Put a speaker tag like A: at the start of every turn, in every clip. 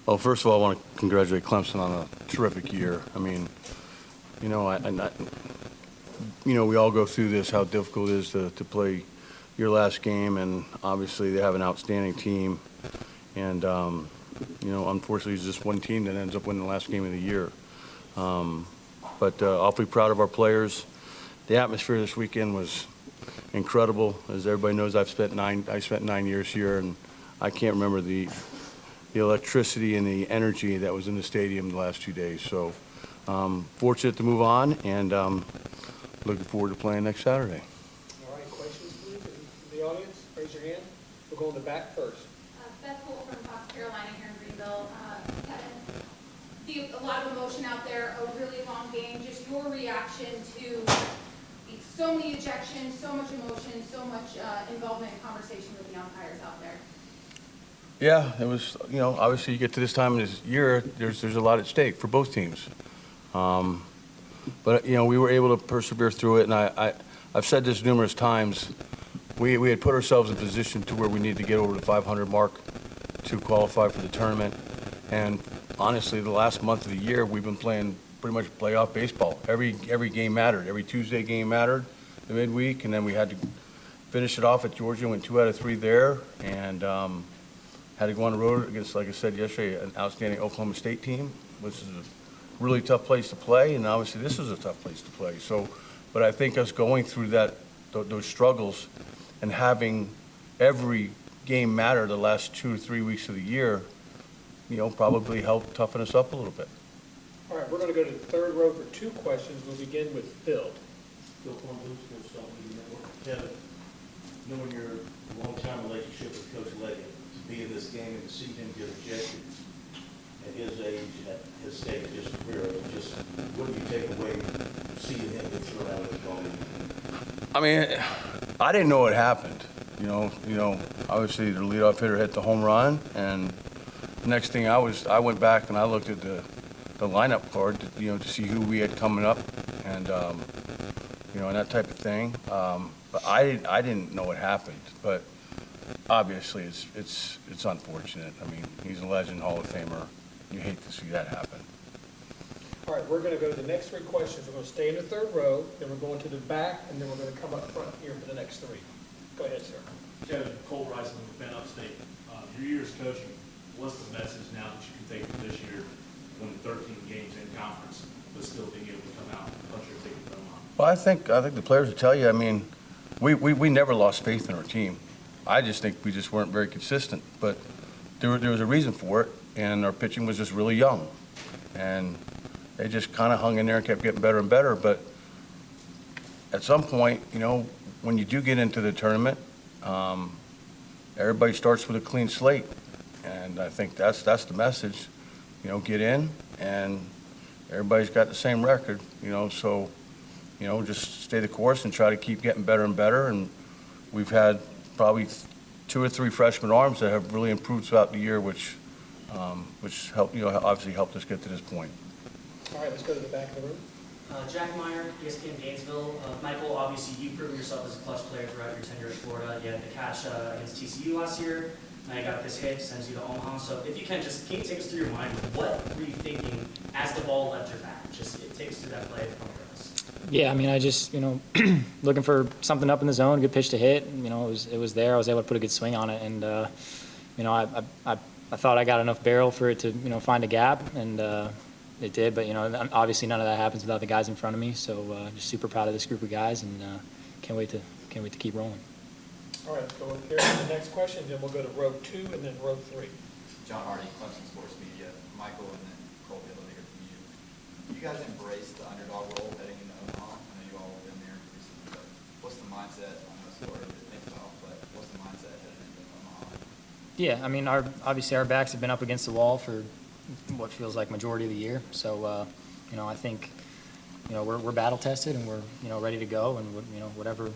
A: Well, first of all, I want to congratulate Clemson on a terrific year. I mean, we all go through this, how difficult it is to play your last game, and obviously they have an outstanding team. And, unfortunately, it's just one team that ends up winning the last game of the year. But awfully proud of our players. The atmosphere this weekend was incredible. As everybody knows, I spent 9 years here, and I can't remember the electricity and the energy that was in the stadium the last 2 days. So fortunate to move on, and looking forward to playing next Saturday.
B: All right, questions, please, in the audience? Raise your hand. We'll go in the back first.
C: Beth Holt from Fox Carolina here in Greenville. Kevin, a lot of emotion out there, a really long game. Just your reaction to so many ejections, so much emotion, so much involvement and conversation with the umpires out there.
A: Yeah, it was, obviously you get to this time of this year, there's a lot at stake for both teams. But, we were able to persevere through it, and I've said this numerous times. We had put ourselves in position to where we needed to get over the 500 mark to qualify for the tournament. And honestly, the last month of the year, we've been playing pretty much playoff baseball. Every game mattered. Every Tuesday game mattered, the midweek, and then we had to finish it off at Georgia. Went 2 out of 3 there, and had to go on the road against, like I said yesterday, an outstanding Oklahoma State team, which is a really tough place to play, and obviously this is a tough place to play. So, but I think us going through those struggles and having every game matter the last 2 or 3 weeks of the year, probably helped toughen us up a little bit.
B: All right, we're going to go to the third row for 2 questions. We'll begin with Phil.
D: Phil from SportsTalk Media Network. Kevin, knowing your long-time relationship with Coach Leggett, to be in this game and to see him get ejected at his age, at his stage of his career, just what do you take away from seeing him get thrown out of the ball?
A: I mean, I didn't know what happened. Obviously the leadoff hitter hit the home run, and next thing I went back and I looked at the lineup card, to see who we had coming up, and and that type of thing. But I didn't know what happened. But obviously, it's unfortunate. I mean, he's a legend, Hall of Famer. You hate to see that happen.
B: All right, we're going to go to the next 3 questions. We're going to stay in the third row, then we're going to the back, and then we're going to come up front here for the next 3. Go ahead, sir.
E: Kevin, Cole Rising with Fan Upstate. Your year's coaching, what's the message now that you can take from this year, winning 13 games in conference, but still being able to come out and punch your ticket from on?
A: Well, I think the players will tell you. I mean, we never lost faith in our team. I just think we just weren't very consistent. But there was a reason for it, and our pitching was just really young, and they just kind of hung in there and kept getting better and better. But at some point, when you do get into the tournament, everybody starts with a clean slate, and I think that's the message. Get in, and everybody's got the same record. So just stay the course and try to keep getting better and better. And we've had probably 2 or 3 freshman arms that have really improved throughout the year, which helped, obviously helped us get to this point.
B: All right, let's go to the back of the room.
F: Jack Meyer, ESPN Gainesville. Michael, obviously you've proven yourself as a clutch player throughout your tenure at Florida. You had the catch against TCU last year. Now you got this hit, sends you to Omaha. So if you can you take us through your mind? What were you thinking as the ball left your bat? Just take us through that play from us.
G: Yeah, I mean, I just, looking for something up in the zone, good pitch to hit. It was there. I was able to put a good swing on it, and I thought I got enough barrel for it to find a gap, and it did. But obviously none of that happens without the guys in front of me. So just super proud of this group of guys, and can't wait to keep rolling.
B: All right, let's go up here to the next question, then we'll go to row 2 and then row 3.
H: John Hardy, Clemson Sports Media. Michael, and then Cole Bill here from you. You guys embrace the underdog role heading into Omaha. I know you all have been there recently, but what's the mindset? I know it's hard to think about, but what's the mindset heading into Omaha?
G: Yeah, I mean, obviously our backs have been up against the wall for what feels like majority of the year. So I think we're battle tested, and we're ready to go, and whatever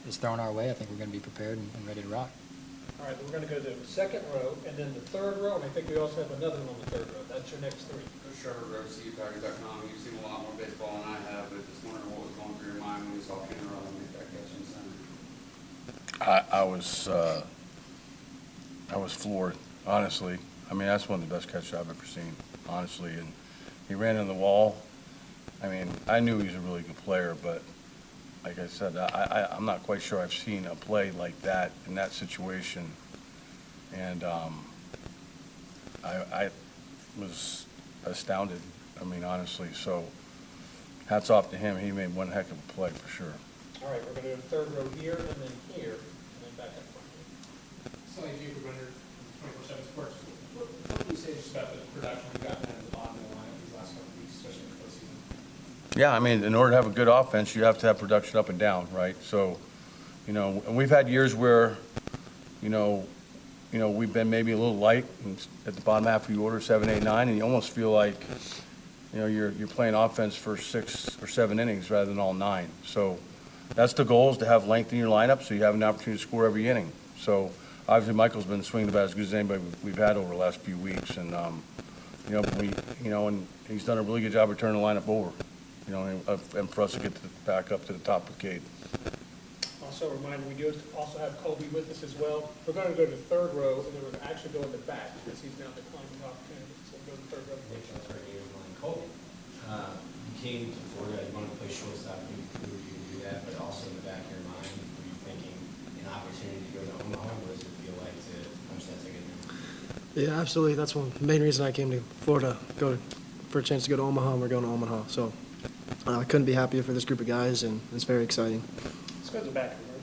G: is thrown our way, I think we're going to be prepared and ready to rock.
B: All right, we're going to go to the second row and then the third row, and I think we also have another one on the third row. That's your next 3.
I: Coach Trevor Rose, CUTigers.com. You've seen a lot more baseball than I have, but just wondering what was going through your mind when you saw Kenny Rowland make that catch in center.
A: I was floored, honestly. I mean, that's one of the best catches I've ever seen, honestly. And he ran in the wall. I mean, I knew he was a really good player, but like I said, I'm not quite sure I've seen a play like that in that situation. And I was astounded, I mean, honestly. So hats off to him. He made one heck of a play for sure.
B: All right, we're going to do the third row here, and then back up front here.
J: Sonny G. for Renner, 24/7 Sports. What can you say just about the production you've gotten out of the bottom of the lineup these last couple of weeks, especially in the postseason?
A: Yeah, I mean, in order to have a good offense, you have to have production up and down, right? So, you know, and we've had years where, you know, we've been maybe a little light at the bottom half of your order, 7, 8, 9, and you almost feel like, you know, you're playing offense for 6 or 7 innings rather than all 9. So that's the goal, is to have length in your lineup so you have an opportunity to score every inning. So obviously Michael's been swinging about as good as anybody we've had over the last few weeks, and and he's done a really good job of turning the lineup over. You know, and for us to get back up to the top of Cade.
B: Also a reminder, we do also have Colby with us as well. We're going to go to the third row, and then we're going to actually go in the back because he's now declining opportunity. So we'll go to the third row.
K: Colby. You came to Florida, you wanted to play shortstop, you proved you could do that, but also in the back of your mind, were you thinking an opportunity to go to Omaha, or does it feel like to punch that ticket in?
L: Yeah, absolutely. That's one the main reason I came to Florida, for a chance to go to Omaha, and we're going to Omaha. So I couldn't be happier for this group of guys, and it's very exciting.
B: Let's go to the back of the room.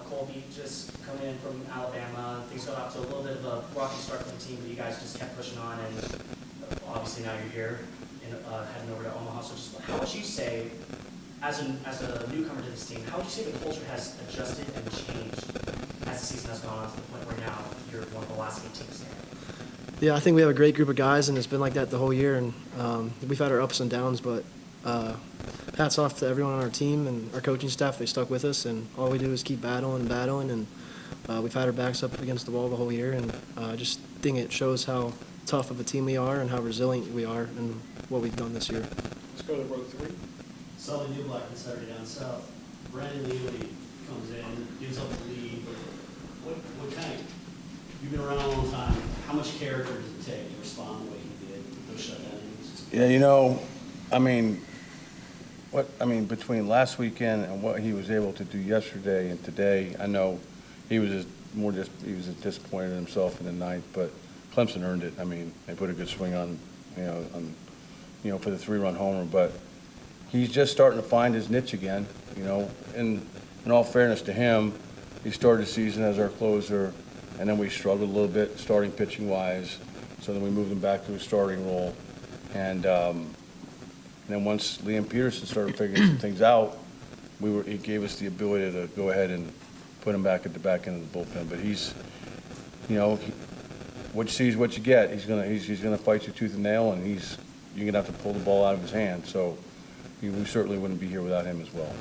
F: Colby just coming in from Alabama. Things got off to a little bit of a rocky start for the team, but you guys just kept pushing on, and obviously now you're here and heading over to Omaha. So just how would you say, as a newcomer to this team, how would you say the culture has adjusted and changed as the season has gone on to the point where now you're one of the last 8 teams there?
L: Yeah, I think we have a great group of guys, and it's been like that the whole year. And we've had our ups and downs, but hats off to everyone on our team and our coaching staff. They stuck with us, and all we do is keep battling. And we've had our backs up against the wall the whole year. And I just think it shows how tough of a team we are and how resilient we are and what we've done this year.
B: Let's go to row 3.
M: Sully Newblack and Saturday Down South. Brandon Leary comes in, gives up the lead. What kind of, you've been around a long time, how much character does it take to respond the way he did with those shutdown innings?
A: Yeah, between last weekend and what he was able to do yesterday and today, I know he was just disappointed in himself in the ninth, but Clemson earned it. I mean, they put a good swing on for the 3-run homer, but he's just starting to find his niche again, and in all fairness to him, he started the season as our closer, and then we struggled a little bit starting pitching wise, so then we moved him back to a starting role, and then once Liam Peterson started figuring some things out, it gave us the ability to go ahead and put him back at the back end of the bullpen. But he's, what you see is what you get. He's gonna fight you tooth and nail, and you're gonna have to pull the ball out of his hand. So we certainly wouldn't be here without him as well.